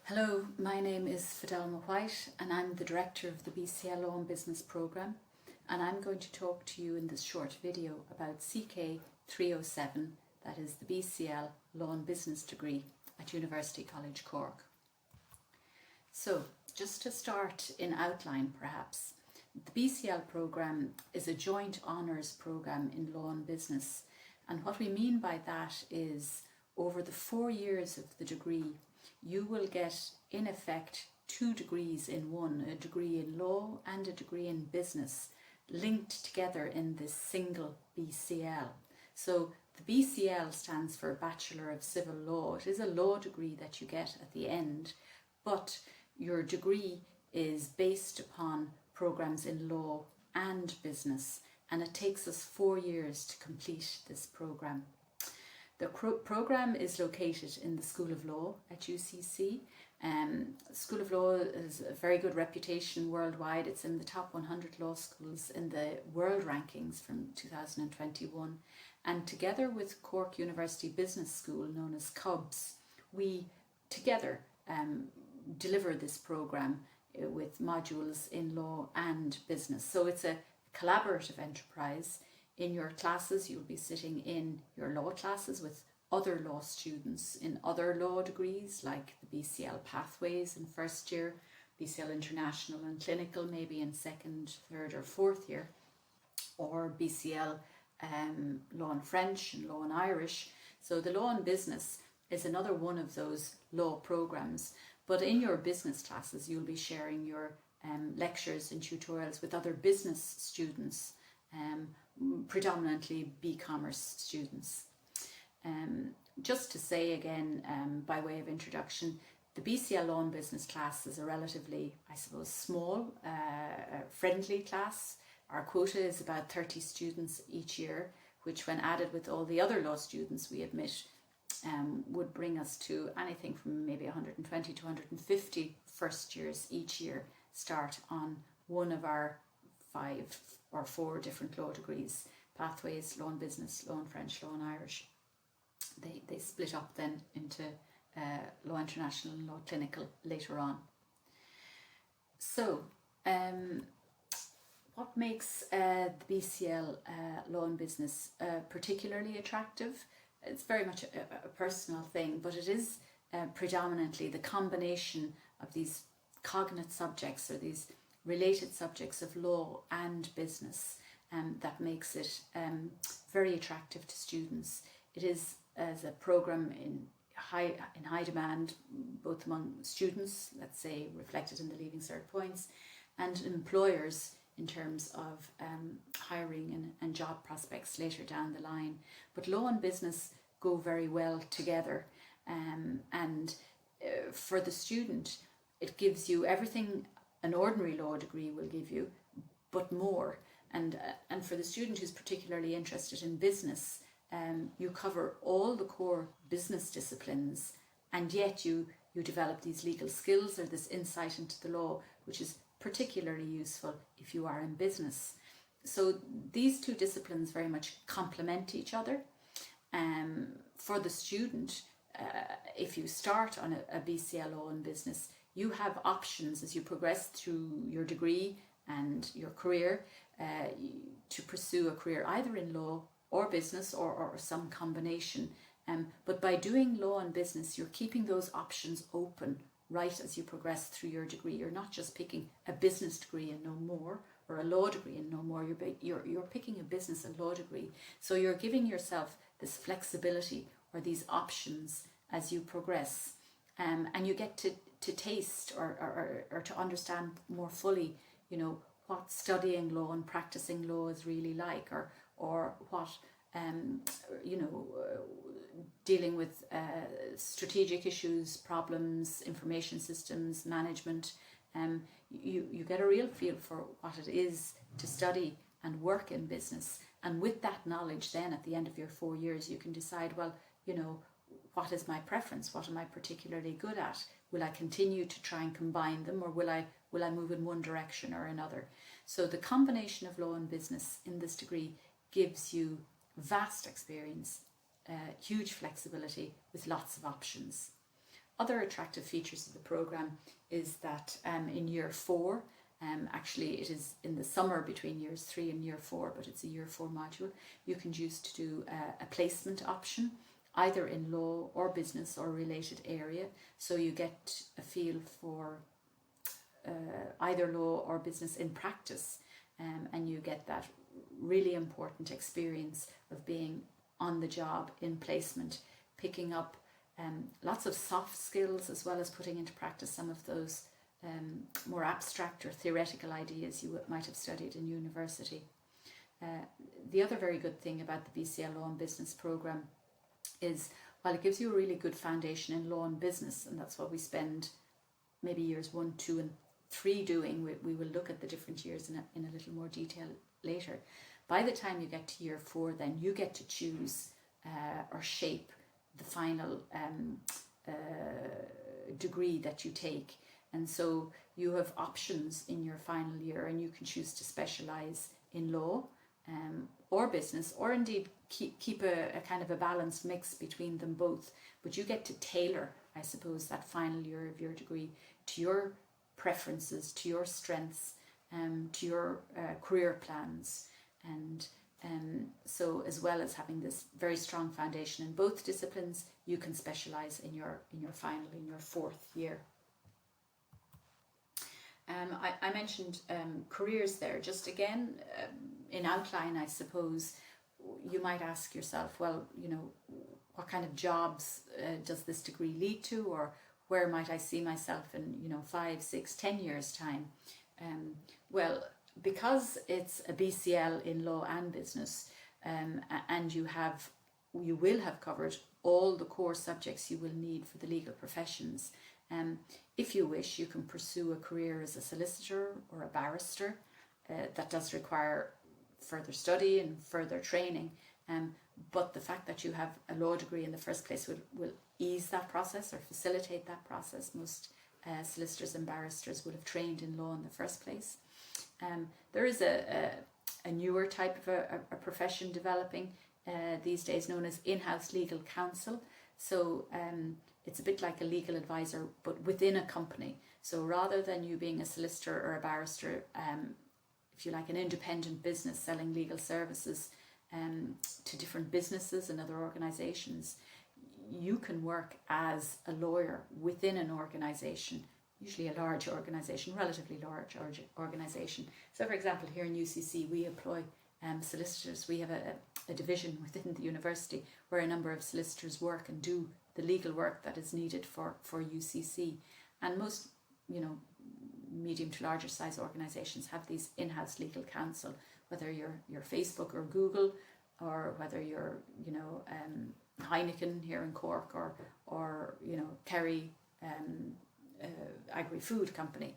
Hello, my name is Fidelma White and I'm the Director of the BCL Law and Business Programme, and I'm going to talk to you in this short video about CK307, that is the BCL Law and Business degree at University College Cork. So, just to start in outline perhaps, the BCL programme is a joint honours programme in law and business, and what we mean by that is over the 4 years of the degree you will get in effect 2 degrees in one, a degree in law and a degree in business, linked together in this single BCL. So the BCL stands for Bachelor of Civil Law. It is a law degree that you get at the end, but your degree is based upon programmes in law and business, and it takes us 4 years to complete this programme. The programme is located in the School of Law at UCC. School of Law has a very good reputation worldwide. It's in the top 100 law schools in the world rankings from 2021. And together with Cork University Business School, known as CUBS, we together deliver this programme with modules in law and business. So it's a collaborative enterprise. In your classes, you'll be sitting in your law classes with other law students in other law degrees, like the BCL Pathways in first year, BCL International and Clinical maybe in second, third or fourth year, or BCL Law and French and Law and Irish. So the Law and Business is another one of those law programmes, but in your business classes you'll be sharing your lectures and tutorials with other business students, predominantly B-commerce students. Just to say again, by way of introduction, the BCL Law and Business class is a relatively, I suppose, small, friendly class. Our quota is about 30 students each year, which when added with all the other law students we admit would bring us to anything from maybe 120 to 150 first years each year start on one of our 5 or 4 different law degrees: Pathways, Law and Business, Law and French, Law and Irish. They split up then into Law International and Law Clinical later on. So what makes the BCL Law and Business particularly attractive? It's very much a personal thing, but it is predominantly the combination of these cognate subjects, or these related subjects of law and business, that makes it very attractive to students. It is as a programme in high demand, both among students, let's say reflected in the Leaving Cert points, and employers in terms of hiring and job prospects later down the line. But law and business go very well together, and for the student it gives you everything an ordinary law degree will give you, but more. And for the student who's particularly interested in business, you cover all the core business disciplines, and yet you develop these legal skills or this insight into the law, which is particularly useful if you are in business. So these 2 disciplines very much complement each other. For the student, if you start on a BCL Law and Business, you have options as you progress through your degree and your career to pursue a career either in law or business or some combination. But by doing law and business, you're keeping those options open right as you progress through your degree. You're not just picking a business degree and no more, or a law degree and no more. You're picking a business and law degree. So you're giving yourself this flexibility or these options as you progress, and you get to taste or to understand more fully, what studying law and practicing law is really like, or what dealing with strategic issues, problems, information systems, management. You get a real feel for what it is to study and work in business, and with that knowledge then at the end of your 4 years you can decide, well, what is my preference? What am I particularly good at? Will I continue to try and combine them, or will I move in one direction or another? So the combination of law and business in this degree gives you vast experience, huge flexibility with lots of options. other attractive features of the program is that in year 4, actually it is in the summer between years 3 and year 4, but it's a year 4 module, you can choose to do a placement option either in law or business or related area, so you get a feel for either law or business in practice, and you get that really important experience of being on the job in placement, picking up lots of soft skills as well as putting into practice some of those more abstract or theoretical ideas you might have studied in university. The other very good thing about the BCL Law and Business program is, while it gives you a really good foundation in law and business, and that's what we spend maybe years 1, 2 and 3 doing, we will look at the different years in a little more detail later. By the time you get to year 4, then you get to choose or shape the final degree that you take, and so you have options in your final year, and you can choose to specialise in law or business, or indeed keep a kind of a balanced mix between them both, but you get to tailor, I suppose, that final year of your degree to your preferences, to your strengths, to your career plans, and so as well as having this very strong foundation in both disciplines, you can specialise in your final, in your 4th year. I mentioned careers there. Just again, in outline, I suppose, you might ask yourself, well, you know, what kind of jobs does this degree lead to, or where might I see myself in, you know, 5, 6, 10 years' time? Well, because it's a BCL in law and business, and you will have covered all the core subjects you will need for the legal professions. If you wish, you can pursue a career as a solicitor or a barrister. That does require further study and further training, but the fact that you have a law degree in the first place will ease that process or facilitate that process. Most solicitors and barristers would have trained in law in the first place. There is a newer type of a profession developing these days, known as in-house legal counsel. So it's a bit like a legal advisor, but within a company. So rather than you being a solicitor or a barrister, if you like, an independent business selling legal services to different businesses and other organisations, you can work as a lawyer within an organisation, usually a large organisation, relatively large organisation. So for example, here in UCC, we employ solicitors. We have a division within the university where a number of solicitors work and do the legal work that is needed for UCC. And most, you know, medium to larger size organisations have these in-house legal counsel, whether you're Facebook or Google, or whether you're, you know, Heineken here in Cork, or you know, Kerry agri-food company,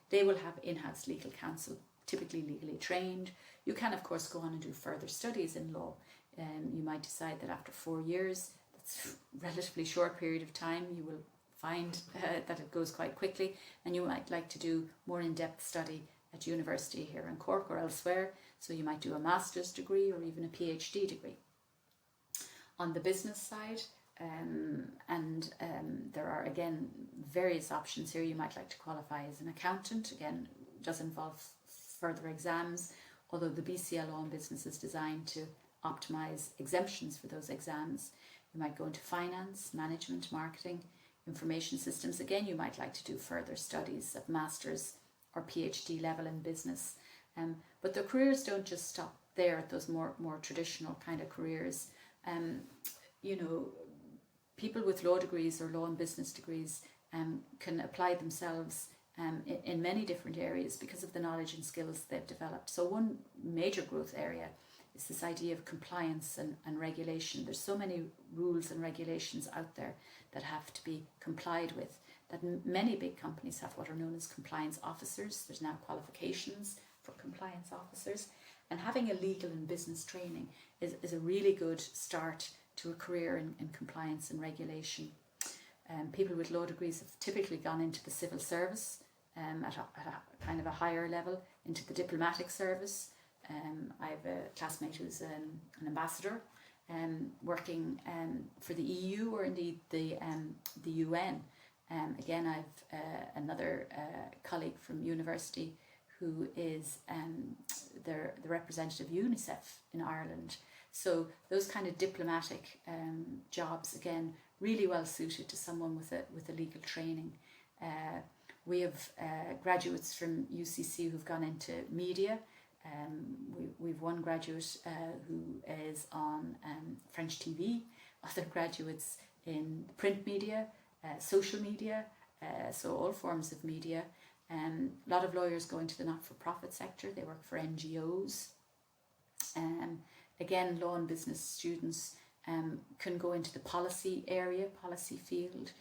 they will have in-house legal counsel, typically legally trained. You can of course go on and do further studies in law. You might decide that after 4 years, that's a relatively short period of time, you will find that it goes quite quickly, and you might like to do more in-depth study at university here in Cork or elsewhere, so you might do a master's degree or even a PhD degree. On the business side, there are again various options here. You might like to qualify as an accountant. Again, it does involve further exams, although the BCL Law and Business is designed to optimise exemptions for those exams. You might go into finance, management, marketing, information systems. Again, you might like to do further studies at master's or PhD level in business. But the careers don't just stop there at those more traditional kind of careers. You know, people with law degrees or law and business degrees can apply themselves in many different areas because of the knowledge and skills they've developed. So one major growth area is this idea of compliance and regulation. There's so many rules and regulations out there that have to be complied with, that many big companies have what are known as compliance officers. There's now qualifications for compliance officers, and having a legal and business training is a really good start to a career in compliance and regulation. People with law degrees have typically gone into the civil service at a kind of a higher level, into the diplomatic service. I have a classmate who's an ambassador, working for the EU or indeed the UN. Again, I've another colleague from university who is the representative of UNICEF in Ireland. So those kind of diplomatic jobs, again, really well suited to someone with a legal training. We have graduates from UCC who've gone into media. We've one graduate who is on French TV, other graduates in print media, social media, so all forms of media. A lot of lawyers go into the not-for-profit sector. They work for NGOs. Again, law and business students can go into the policy area, policy field,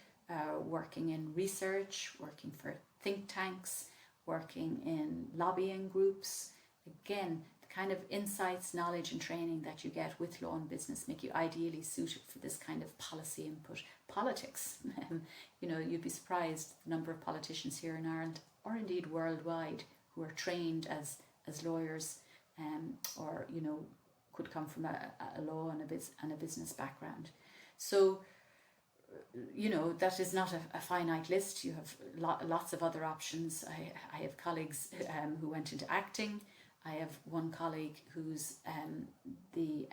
working in research, working for think tanks, working in lobbying groups. Again, the kind of insights, knowledge and training that you get with law and business make you ideally suited for this kind of policy input. Politics, you'd be surprised the number of politicians here in Ireland, or indeed worldwide, who are trained as lawyers, or could come from a law and a business background. So that is not a finite list. You have lots of other options. I have colleagues who went into acting. I have one colleague who's the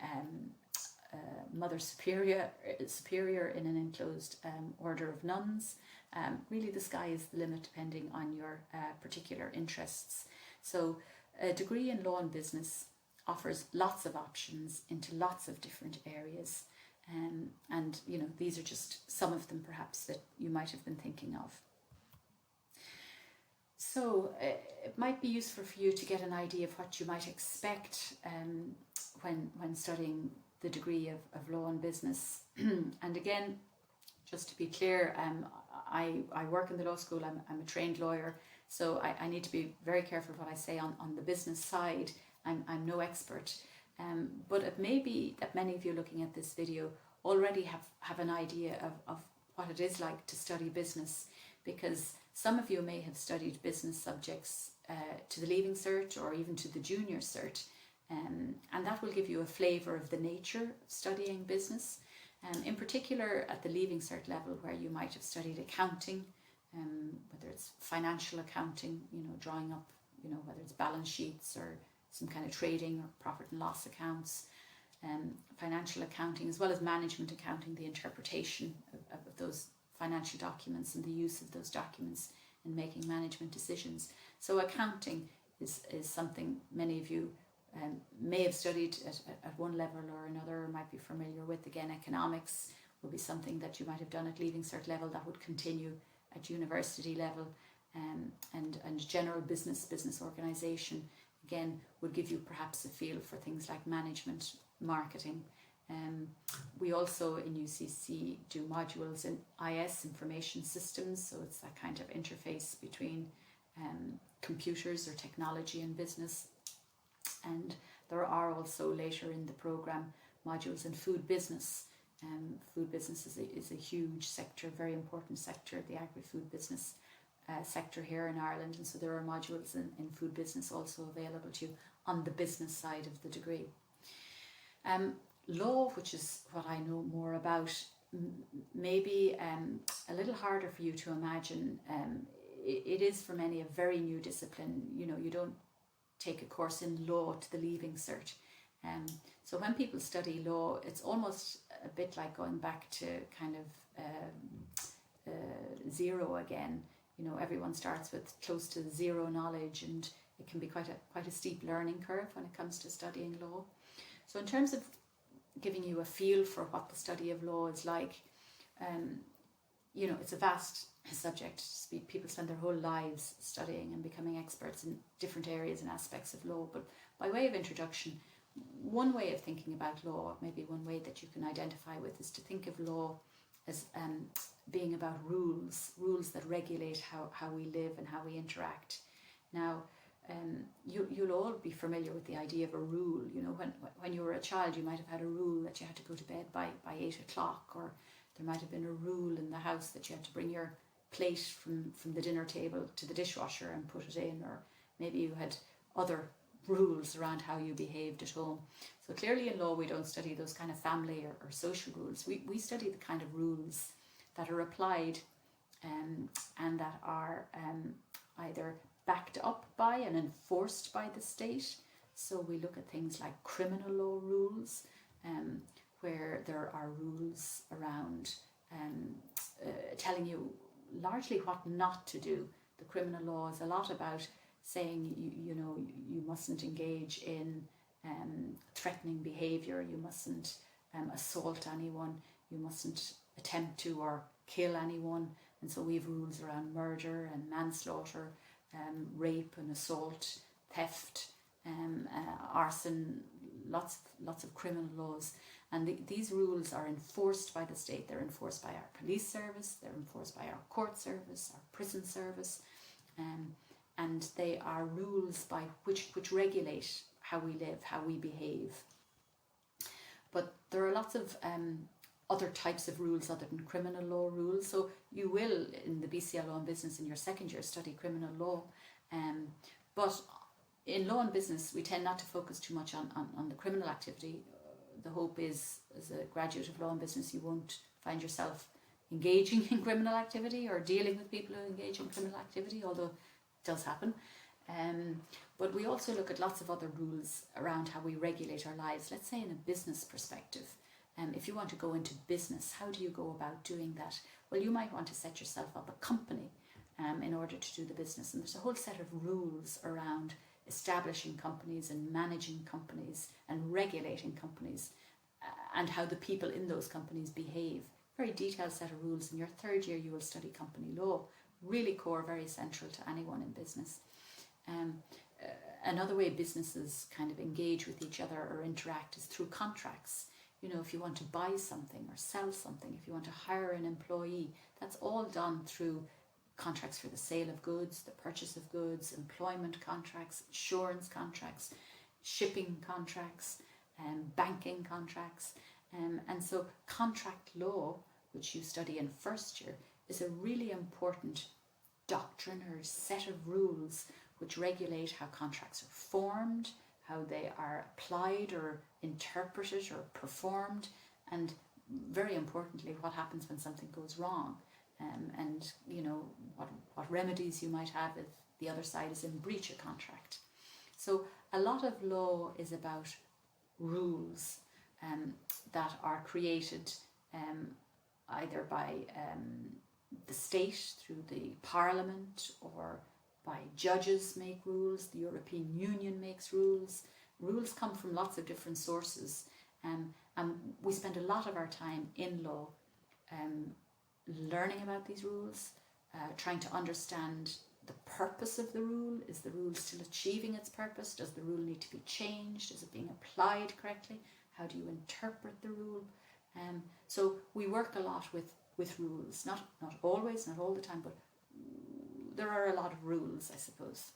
Mother Superior in an enclosed order of nuns. Really, the sky is the limit depending on your particular interests. So a degree in law and business offers lots of options into lots of different areas. And these are just some of them perhaps that you might have been thinking of. So it might be useful for you to get an idea of what you might expect when studying the degree of law and business. And again, just to be clear, I work in the law school. I'm a trained lawyer, so I need to be very careful what I say on the business side. I'm no expert, but it may be that many of you looking at this video already have an idea of what it is like to study business, because some of you may have studied business subjects to the Leaving Cert or even to the Junior Cert, and that will give you a flavour of the nature of studying business. In particular at the Leaving Cert level, where you might have studied accounting, whether it's financial accounting, drawing up, whether it's balance sheets or some kind of trading or profit and loss accounts, financial accounting, as well as management accounting, the interpretation of those financial documents and the use of those documents in making management decisions. So accounting is something many of you may have studied at one level or another, or might be familiar with. Again, economics will be something that you might have done at Leaving Cert level that would continue at university level, and general business organisation, again, would give you perhaps a feel for things like management, marketing. We also in UCC do modules in IS, information systems, so it's that kind of interface between computers or technology and business. And there are also later in the programme modules in food business. Food business is a huge sector, very important sector, the agri-food business sector here in Ireland, and so there are modules in food business also available to you on the business side of the degree. Law, which is what I know more about, may be a little harder for you to imagine. It is for many a very new discipline. You don't take a course in law to the Leaving Cert. So when people study law, it's almost a bit like going back to kind of zero again. Everyone starts with close to zero knowledge, and it can be quite a steep learning curve when it comes to studying law. So in terms of giving you a feel for what the study of law is like, it's a vast subject. People spend their whole lives studying and becoming experts in different areas and aspects of law. But by way of introduction, one way of thinking about law, maybe one way that you can identify with, is to think of law as being about rules that regulate how we live and how we interact. Now, you'll all be familiar with the idea of a rule. When you were a child, you might have had a rule that you had to go to bed by 8 o'clock, or there might have been a rule in the house that you had to bring your plate from the dinner table to the dishwasher and put it in, or maybe you had other rules around how you behaved at home. So clearly in law we don't study those kind of family or social rules. We study the kind of rules that are applied and that are either backed up by and enforced by the state. So we look at things like criminal law rules, where there are rules around telling you largely what not to do. The criminal law is a lot about saying you mustn't engage in threatening behaviour, you mustn't assault anyone, you mustn't attempt to or kill anyone. And so we have rules around murder and manslaughter, rape and assault, theft, arson, lots of criminal laws. And these rules are enforced by the state. They're enforced by our police service, they're enforced by our court service, our prison service, and they are rules by which regulate how we live, how we behave. But there are lots of other types of rules other than criminal law rules. So you will, in the BCL Law and Business in your second year, study criminal law. But in law and business, we tend not to focus too much on the criminal activity. The hope is, as a graduate of law and business, you won't find yourself engaging in criminal activity or dealing with people who engage in criminal activity, although it does happen. But we also look at lots of other rules around how we regulate our lives, let's say in a business perspective. If you want to go into business, how do you go about doing that? Well, you might want to set yourself up a company in order to do the business. And there's a whole set of rules around establishing companies and managing companies and regulating companies and how the people in those companies behave. Very detailed set of rules. In your third year, you will study company law. Really core, very central to anyone in business. Another way businesses kind of engage with each other or interact is through contracts. You know, if you want to buy something or sell something, if you want to hire an employee, that's all done through contracts for the sale of goods, the purchase of goods, employment contracts, insurance contracts, shipping contracts, banking contracts. And so contract law, which you study in first year, is a really important doctrine or set of rules which regulate how contracts are formed, how they are applied or interpreted or performed, and very importantly, what happens when something goes wrong, and you know what remedies you might have if the other side is in breach of contract. So a lot of law is about rules that are created either by the state through the parliament, or by judges make rules. The European Union makes rules. Rules come from lots of different sources, and we spend a lot of our time in law learning about these rules, trying to understand the purpose of the rule. Is the rule still achieving its purpose? Does the rule need to be changed? Is it being applied correctly? How do you interpret the rule? So we work a lot with rules, not always, not all the time, but there are a lot of rules, I suppose.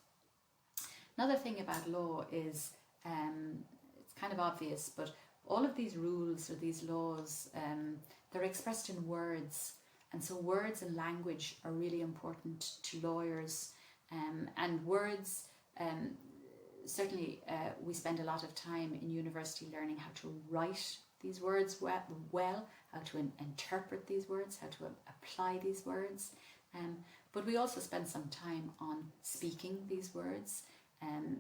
Another thing about law is, it's kind of obvious, but all of these rules or these laws, they're expressed in words. And so words and language are really important to lawyers. And words, certainly we spend a lot of time in university learning how to write these words well, how to interpret these words, how to apply these words. But we also spend some time on speaking these words.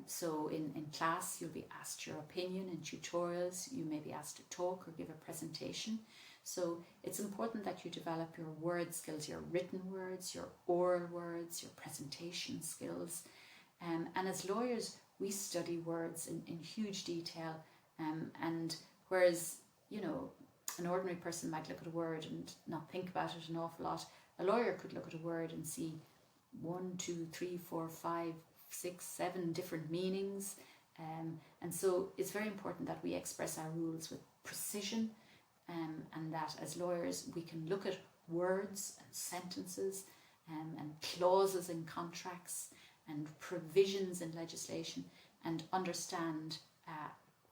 So in class, you'll be asked your opinion. In tutorials, you may be asked to talk or give a presentation. So it's important that you develop your word skills, your written words, your oral words, your presentation skills. And as lawyers, we study words in huge detail. And whereas, you know, an ordinary person might look at a word and not think about it an awful lot, a lawyer could look at a word and see 1, 2, 3, 4, 5, 6, 7 different meanings. And so it's very important that we express our rules with precision, and that as lawyers we can look at words and sentences and clauses in contracts and provisions in legislation and understand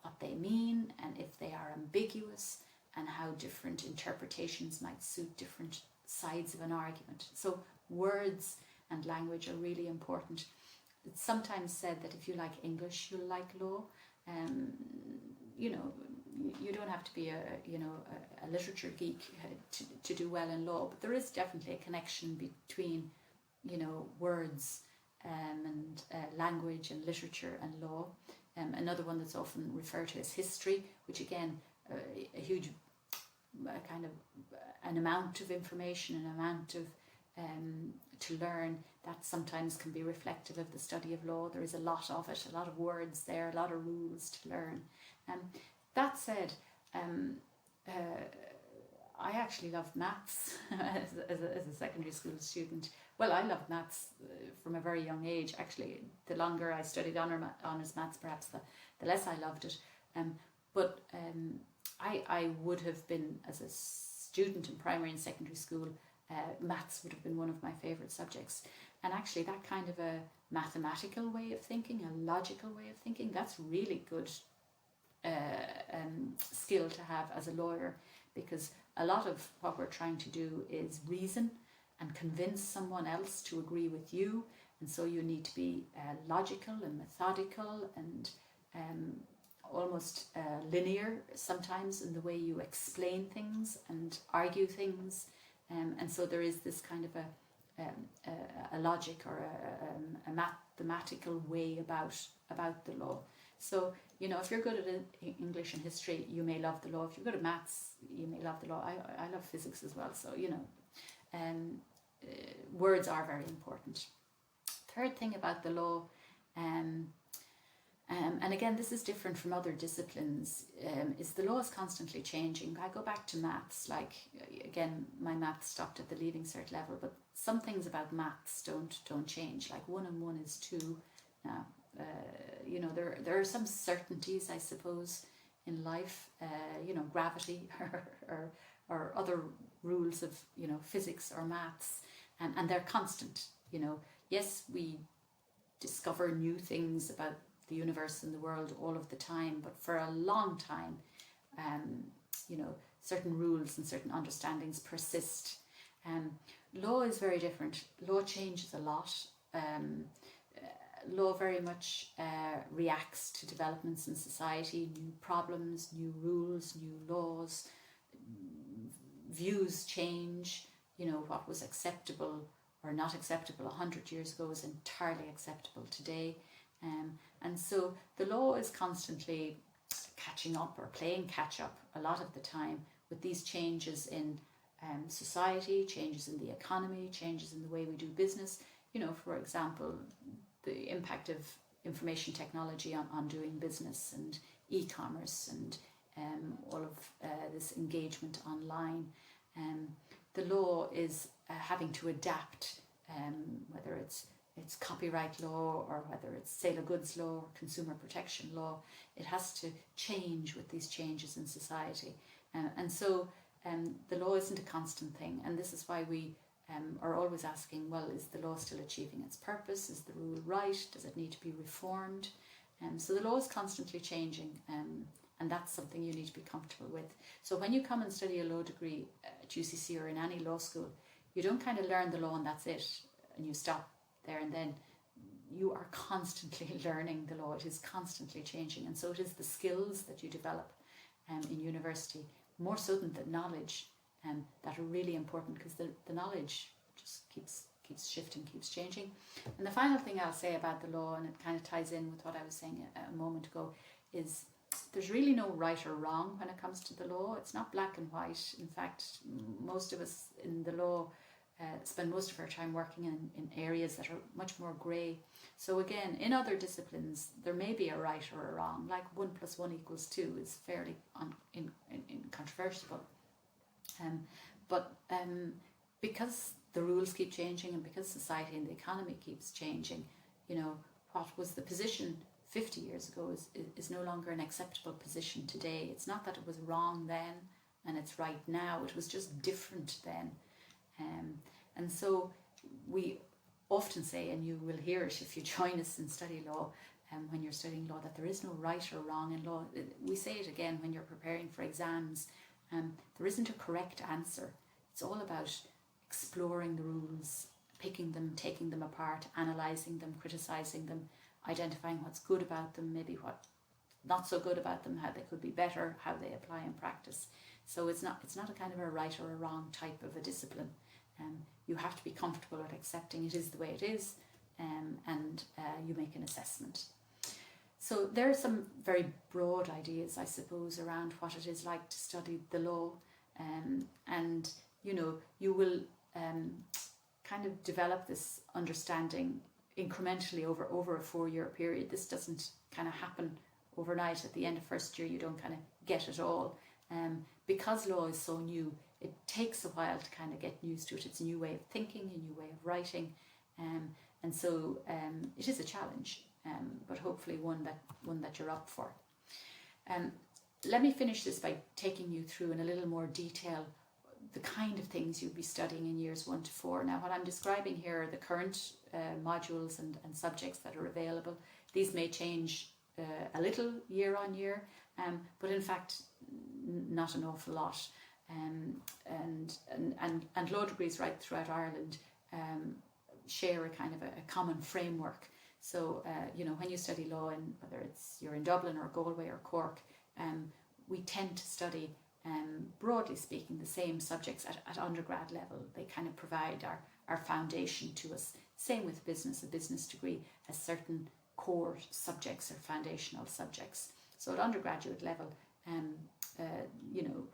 what they mean, and if they are ambiguous, and how different interpretations might suit different sides of an argument. So words and language are really important. it's sometimes said that if you like English, you'll like law. You know, you don't have to be a literature geek to do well in law, but there is definitely a connection between, words and language and literature and law. Another one that's often referred to as history, which again, a huge kind of an amount of information, an amount of to learn that sometimes can be reflective of the study of law. There is a lot of it, a lot of words there, a lot of rules to learn. That said, I actually loved maths as a secondary school student. Well, I loved maths from a very young age. Actually, the longer I studied honours maths, perhaps the less I loved it. But I would have been, as a student in primary and secondary school, maths would have been one of my favourite subjects. And actually that kind of a mathematical way of thinking, a logical way of thinking, that's really good skill to have as a lawyer, because a lot of what we're trying to do is reason and convince someone else to agree with you, and so you need to be logical and methodical and almost linear sometimes in the way you explain things and argue things, and so there is this kind of a logic or a mathematical way about the law. So, if you're good at English and history, you may love the law. If you're good at maths, you may love the law. I love physics as well. So, words are very important. Third thing about the law, and again, this is different from other disciplines, is the law is constantly changing. I go back to maths, like, again, my maths stopped at the Leaving Cert level, but some things about maths don't change, like 1 and 1 is 2 now. There are some certainties, I suppose, in life, gravity or other rules of, physics or maths, and they're constant. Yes, we discover new things about the universe and the world all of the time, but for a long time, certain rules and certain understandings persist. Law is very different. Law changes a lot. Law very much reacts to developments in society, new problems, new rules, new laws. Views change. What was acceptable or not acceptable 100 years ago is entirely acceptable today. And so the law is constantly catching up or playing catch up a lot of the time with these changes in society, changes in the economy, changes in the way we do business. For example, the impact of information technology on doing business and e-commerce and all of this engagement online. The law is having to adapt, whether it's copyright law or whether it's sale of goods law or consumer protection law. It has to change with these changes in society. And so the law isn't a constant thing, and this is why we are always asking, well, is the law still achieving its purpose? Is the rule right? Does it need to be reformed? So the law is constantly changing, and that's something you need to be comfortable with. So when you come and study a law degree at UCC or in any law school, you don't kind of learn the law and that's it, and you stop there and then. You are constantly learning the law. It is constantly changing, and so it is the skills that you develop in university, more so than the knowledge, that are really important, because the knowledge just keeps shifting, keeps changing. And the final thing I'll say about the law, and it kind of ties in with what I was saying a moment ago, is there's really no right or wrong when it comes to the law. It's not black and white. In fact, most of us in the law spend most of our time working in areas that are much more grey. So again, in other disciplines, there may be a right or a wrong, like 1 + 1 = 2 is fairly incontrovertible. But because the rules keep changing and because society and the economy keeps changing, what was the position 50 years ago is no longer an acceptable position today. It's not that it was wrong then and it's right now. It was just different then. And so we often say, and you will hear it if you join us in study law, when you're studying law, that there is no right or wrong in law. We say it again when you're preparing for exams. There isn't a correct answer. It's all about exploring the rules, pick picking them, taking them apart, analysing them, criticising them, identifying what's good about them, maybe what not so good about them, how they could be better, how they apply in practice. So it's not a kind of a right or a wrong type of a discipline. You have to be comfortable with accepting it is the way it is, and you make an assessment. So there are some very broad ideas, I suppose, around what it is like to study the law, and you will kind of develop this understanding incrementally over a 4-year period. This doesn't kind of happen overnight. At the end of first year, you don't kind of get it all. Because law is so new, it takes a while to kind of get used to it. It's a new way of thinking, a new way of writing, and so it is a challenge, but hopefully one that you're up for. Let me finish this by taking you through in a little more detail the kind of things you'll be studying in years 1 to 4. Now, what I'm describing here are the current modules and subjects that are available. These may change a little year on year, but in fact not an awful lot. And law degrees right throughout Ireland share a kind of a common framework. So when you study law, in whether you're in Dublin or Galway or Cork, we tend to study, broadly speaking, the same subjects at undergrad level. They kind of provide our foundation to us. Same with business. A business degree has certain core subjects or foundational subjects. So at undergraduate level,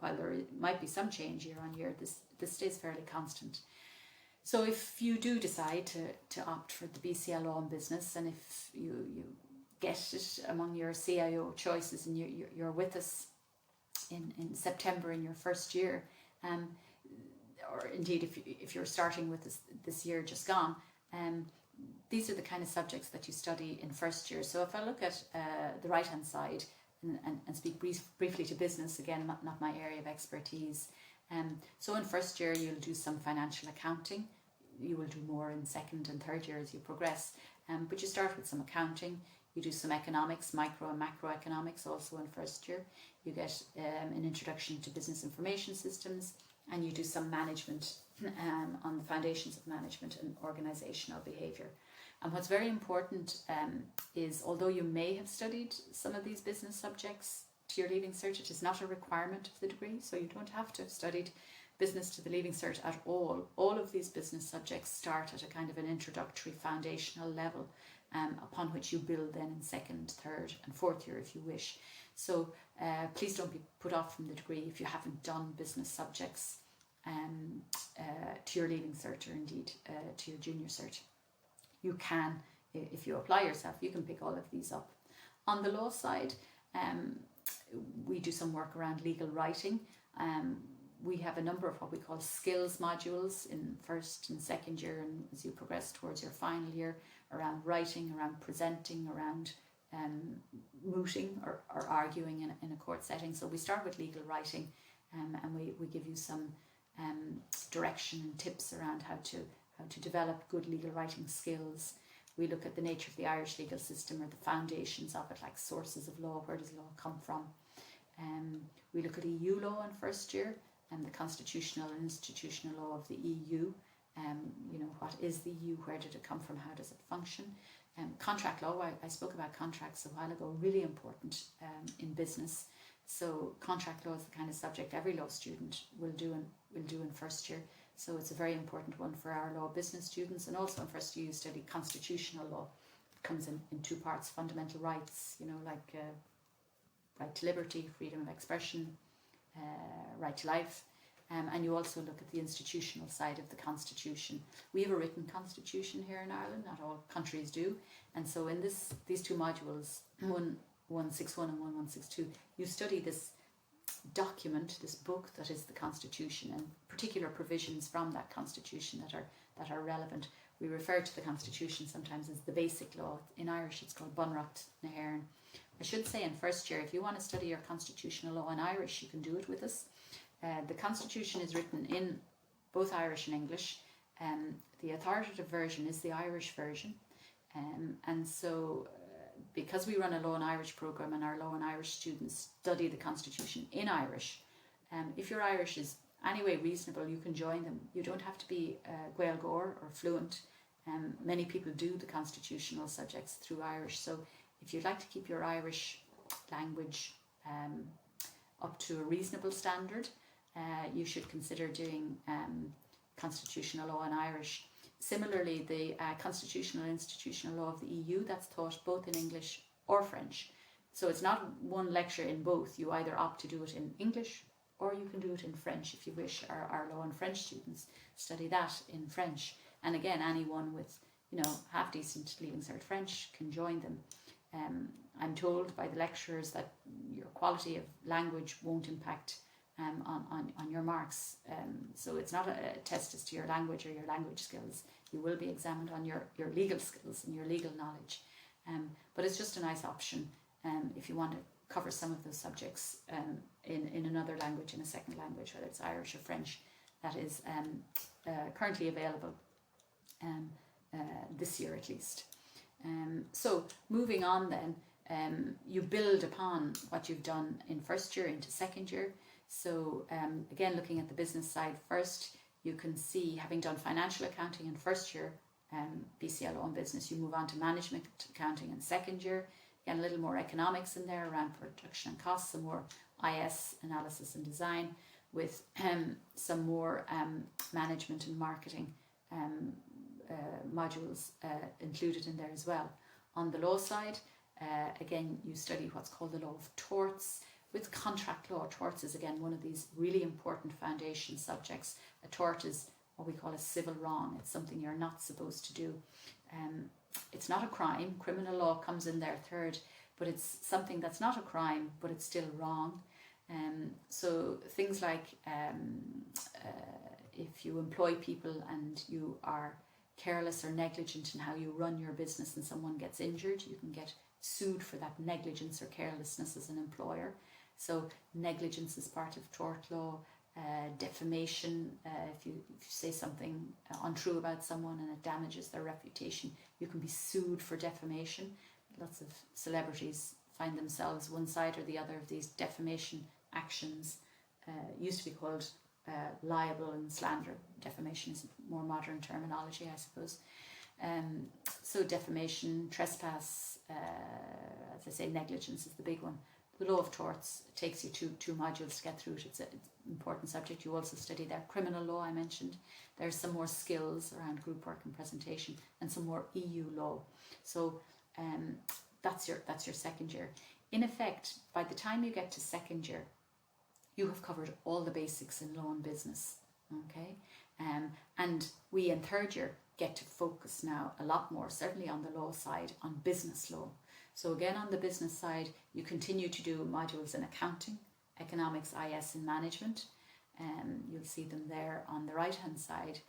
while there might be some change year on year, this stays fairly constant. So if you do decide to opt for the BCL Law and Business, and if you get it among your CIO choices and you're with us in September in your first year, or indeed if you're starting with this year just gone, these are the kind of subjects that you study in first year. So if I look at the right hand side and speak briefly to business, again, not my area of expertise. So in first year you'll do some financial accounting. You will do more in second and third year as you progress, but you start with some accounting. You do some economics, micro and macroeconomics also in first year. You get an introduction to business information systems, and you do some management on the foundations of management and organisational behaviour. And what's very important is, although you may have studied some of these business subjects to your Leaving Cert, it is not a requirement of the degree, so you don't have to have studied business to the Leaving Cert at all. All of these business subjects start at a kind of an introductory foundational level, upon which you build then in second, third and fourth year if you wish. So please don't be put off from the degree if you haven't done business subjects to your Leaving Cert, or indeed to your Junior Cert. You can, if you apply yourself, you can pick all of these up. On the law side, we do some work around legal writing. We have a number of what we call skills modules in first and second year, and as you progress towards your final year, around writing, around presenting, around mooting or arguing in a court setting. So we start with legal writing, and we give you some direction and tips around how to develop good legal writing skills. We look at the nature of the Irish legal system, or the foundations of it, like sources of law, where does law come from. We look at EU law in first year, and the constitutional and institutional law of the EU. What is the EU, where did it come from, how does it function. Contract law, I spoke about contracts a while ago, really important in business. So contract law is the kind of subject every law student will do in first year. So it's a very important one for our law business students. And also in first year you study constitutional law. It comes in 2 parts: fundamental rights, like right to liberty, freedom of expression, right to life. And you also look at the institutional side of the constitution. We have a written constitution here in Ireland, not all countries do. And so in these 2 modules, 1161 and 1162, you study this document, this book that is the constitution, and particular provisions from that constitution that are relevant. We refer to the constitution sometimes as the basic law. In Irish it's called Bunracht na HÉireann. I should say in first year, if you want to study your constitutional law in Irish, you can do it with us. The constitution is written in both Irish and English. The authoritative version is the Irish version. And so because we run a Law in Irish programme, and our Law in Irish students study the constitution in Irish, if your Irish is any way reasonable, you can join them. You don't have to be Gaeilgeoir or fluent. Many people do the constitutional subjects through Irish, so if you'd like to keep your Irish language up to a reasonable standard, you should consider doing constitutional law in Irish. Similarly, the constitutional and institutional law of the EU, that's taught both in English or French. So it's not one lecture in both. You either opt to do it in English or you can do it in French if you wish. Our law and French students study that in French. And again, anyone with, half decent Leaving Cert French can join them. I'm told by the lecturers that your quality of language won't impact on your marks. So it's not a test as to your language or your language skills. You will be examined on your legal skills and your legal knowledge. But it's just a nice option if you want to cover some of those subjects in another language, in a second language, whether it's Irish or French. That is currently available this year at least. So moving on then, you build upon what you've done in first year into second year. So again, looking at the business side first, you can see, having done financial accounting in first year, BCL Law and Business, you move on to management accounting in second year. Again, a little more economics in there around production and costs, some more IS, analysis and design, with some more management and marketing modules included in there as well. On the law side, again, you study what's called the law of torts. With contract law, torts is again one of these really important foundation subjects. A tort is what we call a civil wrong. It's something you're not supposed to do. It's not a crime. Criminal law comes in there third, but it's something that's not a crime, but it's still wrong. So things like if you employ people and you are careless or negligent in how you run your business and someone gets injured, you can get sued for that negligence or carelessness as an employer. So negligence is part of tort law. Defamation, if you say something untrue about someone and it damages their reputation, you can be sued for defamation. Lots of celebrities find themselves one side or the other of these defamation actions. Used to be called libel and slander. Defamation is more modern terminology, I suppose. So defamation, trespass, as I say, negligence is the big one. The law of torts takes you two modules to get through it. It's an important subject. You also study their criminal law, I mentioned. There's some more skills around group work and presentation, and some more EU law. So that's your second year. In effect, by the time you get to second year, you have covered all the basics in law and business. Okay, and we in third year get to focus now a lot more, certainly on the law side, on business law. So again, on the business side, you continue to do modules in accounting, economics, IS and management. You'll see them there on the right hand side.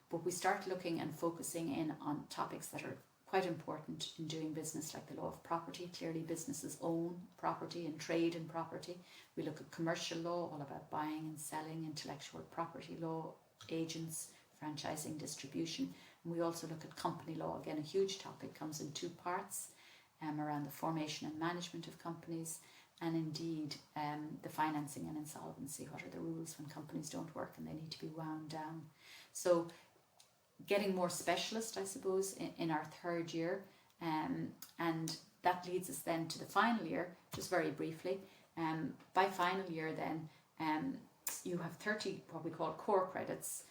But we start looking and focusing in on topics that are quite important in doing business, like the law of property. Clearly businesses own property and trade in property. We look at commercial law, all about buying and selling, intellectual property law, agents, franchising, distribution. And we also look at company law. Again, a huge topic, comes in two parts. Around the formation and management of companies, and indeed the financing and insolvency. What are the rules when companies don't work and they need to be wound down? So getting more specialist, I suppose, in our third year, and that leads us then to the final year, just very briefly. By final year then, you have 30 what we call core credits.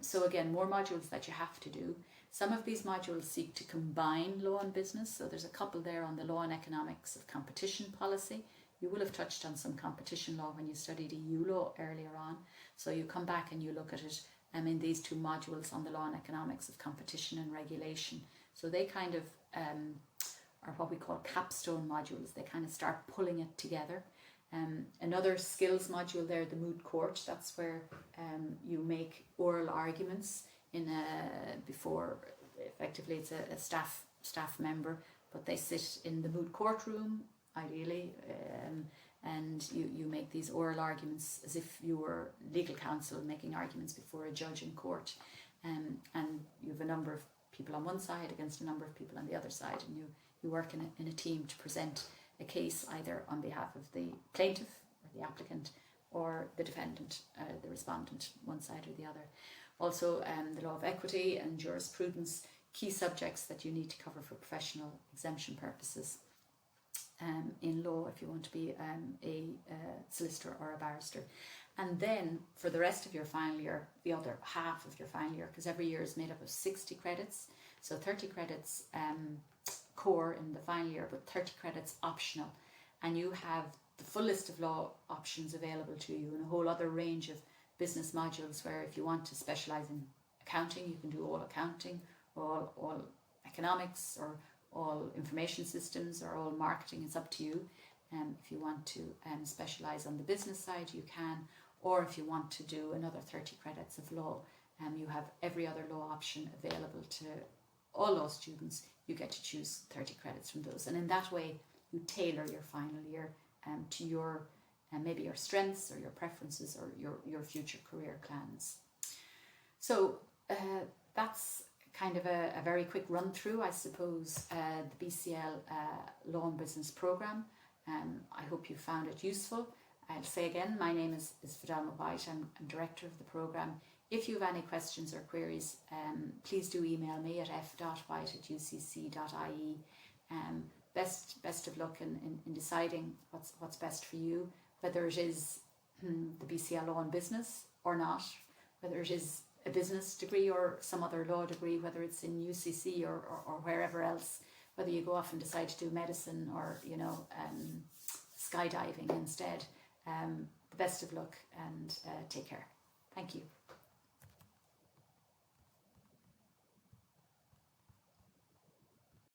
So again, more modules that you have to do. Some of these modules seek to combine law and business. So there's a couple there on the law and economics of competition policy. You will have touched on some competition law when you studied EU law earlier on. So you come back and you look at it in these two modules on the law and economics of competition and regulation. So they kind of are what we call capstone modules. They kind of start pulling it together. Another skills module there, the moot court. That's where you make oral arguments before, effectively it's a staff member, but they sit in the moot courtroom ideally, and you make these oral arguments as if you were legal counsel making arguments before a judge in court, and you have a number of people on one side against a number of people on the other side, and you work in a team to present a case either on behalf of the plaintiff or the applicant or the defendant, the respondent, one side or the other. Also, the law of equity and jurisprudence, key subjects that you need to cover for professional exemption purposes in law if you want to be a solicitor or a barrister. And then for the rest of your final year, the other half of your final year, because every year is made up of 60 credits, so 30 credits core in the final year, but 30 credits optional. And you have the full list of law options available to you and a whole other range of business modules where if you want to specialise in accounting, you can do all accounting, or all economics, or all information systems, or all marketing. It's up to you. If you want to specialise on the business side, you can, or if you want to do another 30 credits of law, you have every other law option available to all law students. You get to choose 30 credits from those, and in that way you tailor your final year to your maybe your strengths or your preferences or your future career plans. So that's kind of a very quick run through, I suppose, the BCL Law and Business Programme. I hope you found it useful. I'll say again, my name is Fidelma White. I'm Director of the programme. If you have any questions or queries, please do email me at f.white@ucc.ie. Best of luck in deciding what's best for you, whether it is the BCL Law and Business or not, whether it is a business degree or some other law degree, whether it's in UCC or wherever else, whether you go off and decide to do medicine or, skydiving instead. The best of luck, and take care. Thank you.